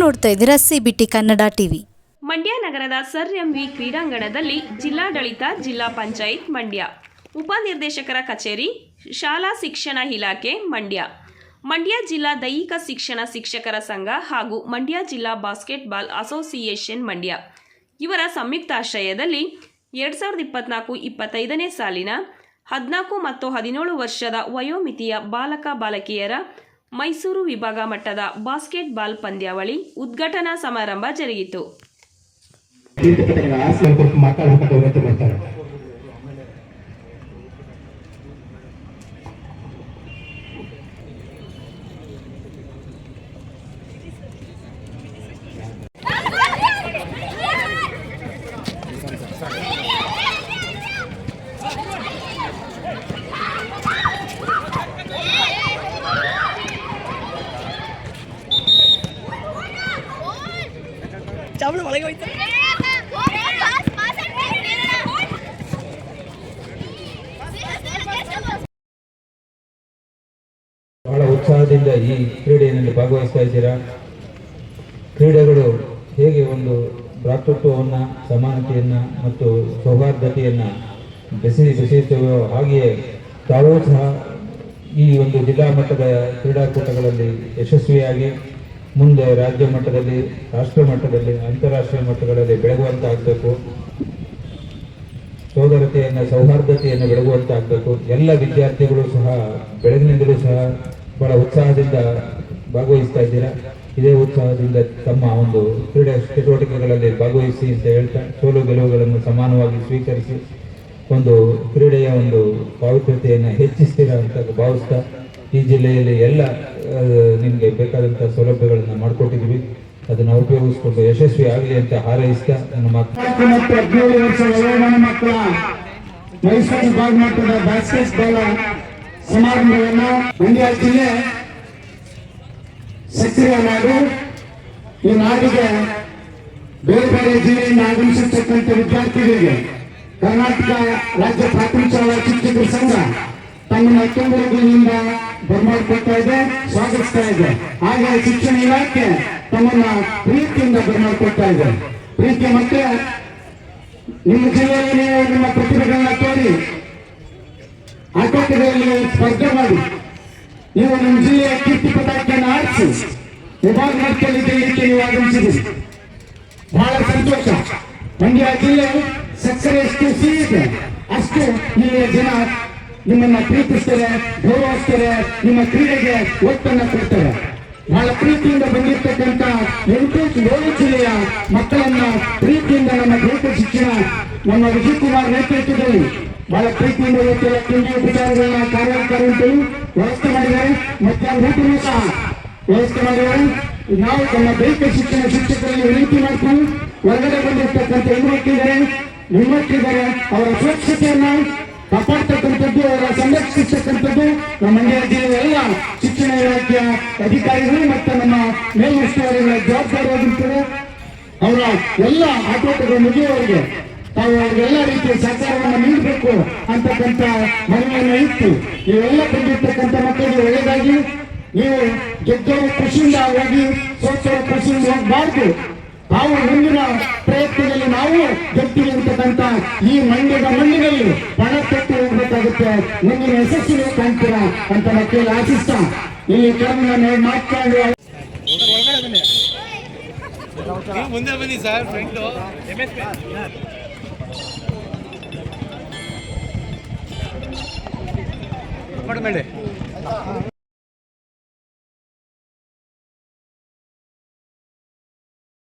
ನೋಡ್ತಾ ಇದ್ದೀರಾ CBT Kannada TV. Mandya ನಗರದ ಸರ್ ಎಂವಿ ಕ್ರೀಡಾಂಗಣದಲ್ಲಿ ಜಿಲ್ಲಾಡಳಿತ, ಜಿಲ್ಲಾ ಪಂಚಾಯತ್ ಮಂಡ್ಯ, ಉಪನಿರ್ದೇಶಕರ ಕಚೇರಿ, ಶಾಲಾ ಶಿಕ್ಷಣ ಇಲಾಖೆ ಮಂಡ್ಯ ಜಿಲ್ಲಾ ದೈಹಿಕ ಶಿಕ್ಷಣ ಶಿಕ್ಷಕರ ಸಂಘ ಹಾಗೂ ಮಂಡ್ಯ ಜಿಲ್ಲಾ ಬಾಸ್ಕೆಟ್ಬಾಲ್ ಅಸೋಸಿಯೇಷನ್ ಮಂಡ್ಯ ಇವರ ಸಂಯುಕ್ತಾಶ್ರಯದಲ್ಲಿ 2024-25ನೇ ಸಾಲಿನ 14 ಮತ್ತು 17 ವರ್ಷದ ವಯೋಮಿತಿಯ ಬಾಲಕ ಬಾಲಕಿಯರ ಮೈಸೂರು ವಿಭಾಗ ಮಟ್ಟದ ಬಾಸ್ಕೆಟ್ಬಾಲ್ ಪಂದ್ಯಾವಳಿ ಉದ್ಘಾಟನಾ ಸಮಾರಂಭ ಜರುಗಿತು. ಬಹಳ ಉತ್ಸಾಹದಿಂದ ಈ ಕ್ರೀಡೆಯಲ್ಲಿ ಭಾಗವಹಿಸ್ತಾ ಇದ್ದೀರಾ. ಕ್ರೀಡೆಗಳು ಹೇಗೆ ಒಂದು ಭ್ರಾತೃತ್ವವನ್ನು, ಸಮಾನತೆಯನ್ನು ಮತ್ತು ಸೌಹಾರ್ದತೆಯನ್ನು ಬೆಸೆಯುತ್ತವೆಯೋ ಹಾಗೆಯೇ ತಾವೂ ಸಹ ಈ ಒಂದು ಜಿಲ್ಲಾ ಮಟ್ಟದ ಕ್ರೀಡಾಕೂಟಗಳಲ್ಲಿ ಯಶಸ್ವಿಯಾಗಿ ಮುಂದೆ ರಾಜ್ಯ ಮಟ್ಟದಲ್ಲಿ, ರಾಷ್ಟ್ರ ಮಟ್ಟದಲ್ಲಿ, ಅಂತಾರಾಷ್ಟ್ರೀಯ ಮಟ್ಟಗಳಲ್ಲಿ ಬೆಳಗುವಂತಾಗಬೇಕು. ಸೋದರತೆಯನ್ನು, ಸೌಹಾರ್ದತೆಯನ್ನು ಬೆಳಗುವಂತಾಗಬೇಕು. ಎಲ್ಲ ವಿದ್ಯಾರ್ಥಿಗಳು ಸಹ ಬೆಳಗಿನಿಂದಲೂ ಸಹ ಬಹಳ ಉತ್ಸಾಹದಿಂದ ಭಾಗವಹಿಸ್ತಾ ಇದ್ದೀರಾ. ಇದೇ ಉತ್ಸಾಹದಿಂದ ತಮ್ಮ ಒಂದು ಕ್ರೀಡಾ ಚಟುವಟಿಕೆಗಳಲ್ಲಿ ಭಾಗವಹಿಸಿ ಅಂತ ಹೇಳ್ತಾ, ಸೋಲು ಗೆಲುವುಗಳನ್ನು ಸಮಾನವಾಗಿ ಸ್ವೀಕರಿಸಿ ಒಂದು ಕ್ರೀಡೆಯ ಒಂದು ಪಾವಿತ್ರ್ಯತೆಯನ್ನು ಹೆಚ್ಚಿಸ್ತೀರಾ ಅಂತ ಭಾವಿಸ್ತಾ, ಈ ಜಿಲ್ಲೆಯಲ್ಲಿ ಎಲ್ಲ ನಿಮಗೆ ಬೇಕಾದಂಥ ಸೌಲಭ್ಯಗಳನ್ನು ಮಾಡಿಕೊಟ್ಟಿದ್ದೀವಿ. ಅದನ್ನು ಉಪಯೋಗಿಸಿಕೊಂಡು ಯಶಸ್ವಿ ಆಗಲಿ ಅಂತ ಹಾರೈಸ್ತಾ ನನ್ನ ಮಾತು. 17 ವರ್ಷ ವಯೋಮಾನ ಮಕ್ಕಳ ಮೈಸೂರು ವಿಭಾಗ ಮಟ್ಟದ ಬಾಸ್ಕೆಟ್ಬಾಲ್ ಸಮಾರಂಭವನ್ನು ಮಂಡ್ಯ ಜಿಲ್ಲೆ ಸಕ್ರಿಯ ನಾಡು. ಈ ನಾಡಿಗೆ ಬೇರೆ ಬೇರೆ ಜಿಲ್ಲೆಯಿಂದ ಆಗಮಿಸಿರ್ತಕ್ಕಂಥ ವಿದ್ಯಾರ್ಥಿಗಳಿಗೆ ಕರ್ನಾಟಕ ರಾಜ್ಯ ಪ್ರಾಥಮಿಕ ಶಾಲಾ ಶಿಕ್ಷಕರ ಸಂಘ ತಮ್ಮನ್ನು ತುಂಬುವುದರಿಂದ ಬರಮಾಡಿಕೊಳ್ತಾ ಇದೆ, ಸ್ವಾಗತಿಸ್ತಾ ಇದೆ. ಹಾಗೆ ಶಿಕ್ಷಣ ಇಲಾಖೆ ತಮ್ಮನ್ನ ಪ್ರೀತಿಯಿಂದ ಬರಮಾಡಿಕೊಳ್ತಾ ಇದೆ. ಪ್ರೀತಿ ಮತ್ತೆ ನಿಮ್ಮ ಜಿಲ್ಲೆಯಲ್ಲಿ ನೀವು ನಿಮ್ಮ ಪ್ರತಿಭೆಗಳನ್ನ ತೋರಿ ಆಟೋಟಗಳಲ್ಲಿ ಸ್ಪರ್ಧೆ ಮಾಡಿ ನೀವು ನಿಮ್ಮ ಜಿಲ್ಲೆಯ ಕೀರ್ತಿ ಪತಾಕೆಯನ್ನು ಆರಿಸಿ ವಿಭಾಗ ಮಟ್ಟದಲ್ಲಿ ಗೆಲ್ಲಲಿಕ್ಕೆ ನೀವು ಆಗಮಿಸಿದ್ದೀರಿ. ಬಹಳ ಸಂತೋಷ. ಮಂಡ್ಯ ಜಿಲ್ಲೆ ಸಕ್ಕರೆ ಎಷ್ಟು ಸಿಹಿದೆ ಅಷ್ಟು ಇಲ್ಲಿಯ ಜನ ನಿಮ್ಮನ್ನ ಪ್ರೀತಿಸ್ತಾರೆ, ಗೌರವಿಸ್ತಾರೆ, ನಿಮ್ಮ ಕ್ರೀಡೆಗೆ ಒತ್ತನ್ನು ಕೊಡ್ತಾರೆ. ಬಹಳ ಪ್ರೀತಿಯಿಂದ ಬಂದಿರತಕ್ಕಂಥ 7 ಜಿಲ್ಲೆಯ ಮಕ್ಕಳನ್ನ ಪ್ರೀತಿಯಿಂದ ನಮ್ಮ ದೈಹಿಕ ಶಿಕ್ಷಣ ನಮ್ಮ ವಿಜಯ್ ಕುಮಾರ್ ನೇತೃತ್ವದಲ್ಲಿ ಬಹಳ ಪ್ರೀತಿಯಿಂದ ಇವತ್ತೆಲ್ಲ ತಿಂಡಿ ಉಪಚಾರಗಳನ್ನ ಕಾರ್ಯಕ್ರಮಗಳು ವ್ಯವಸ್ಥೆ ಮಾಡಿದ್ದಾರೆ. ಮಧ್ಯಾಹ್ನ ಊಟನೂ ಸಹ ವ್ಯವಸ್ಥೆ ಮಾಡಿದ್ದಾರೆ. ನಾವು ನಮ್ಮ ದೈಹಿಕ ಶಿಕ್ಷಣ ಶಿಕ್ಷಕರಲ್ಲಿ ವಿನಂತಿ ಮಾಡ್ತೀವಿ, ಹೊರಗಡೆ ಬಂದಿರತಕ್ಕಂಥ ಹೆಣ್ಮಕ್ಳಿದ್ದಾರೆ, ಅವರ ಸುರಕ್ಷತೆಯನ್ನ ಕಾಪಾಡ್ತಕ್ಕಂಥದ್ದು, ಅವರ ಸಂರಕ್ಷಿಸತಕ್ಕಂಥದ್ದು ನಮ್ಮ ಮಂಡ್ಯ ಜಿಲ್ಲೆಯ ಎಲ್ಲ ಶಿಕ್ಷಣ ಇಲಾಖೆಯ ಅಧಿಕಾರಿಗಳು ಮತ್ತು ನಮ್ಮ ಮೇಲುಸ್ತುವಾರಿಗಳ ಜವಾಬ್ದಾರಿಯಾಗಿರ್ತದೆ. ಅವರ ಎಲ್ಲ ಆಟೋಟಗಳು ಮುಗಿಯುವವರೆಗೆ ತಾವು ಅವ್ರಿಗೆಲ್ಲ ರೀತಿಯ ಸಹಕಾರವನ್ನು ನೀಡಬೇಕು ಅಂತಕ್ಕಂಥ ಮನವಿಯನ್ನು ಇತ್ತು. ನೀವೆಲ್ಲ ಬಂದಿರ್ತಕ್ಕಂಥ ಮಕ್ಕಳಿಗೆ ಒಳ್ಳೆಯದಾಗಿ, ನೀವು ಗೆದ್ದವರು ಖುಷಿಯಿಂದ ಹೋಗಿ ಸೋತವರು ಖುಷಿಯಿಂದ ಹೋಗಬಾರ್ದು. ತಾವು ಮುಂದಿನ ಪ್ರಯತ್ನದಲ್ಲಿ ನಾವು ಗೆಲ್ತೀವಿ ಅಂತಕ್ಕಂಥ ಈ ಮಂಡ್ಯದ ಮಣ್ಣಿನಲ್ಲಿ ಪಣ ತೊಟ್ಟು ಹೋಗ್ಬೇಕಾಗುತ್ತೆ. ಮುಂದಿನ ಯಶಸ್ಸಿನ ಕಾಣ್ತೀರಾ ಅಂತ ಮಕ್ಕಳು ಆಶಿಸ್ತಾ ಇಲ್ಲಿ ಕರ್ಮನ ಮಾತನಾಡುವ ಮುಂದೆ ಬನ್ನಿ ಸರ್. ಫ್ರೆಂಡು ಮಾಡಿ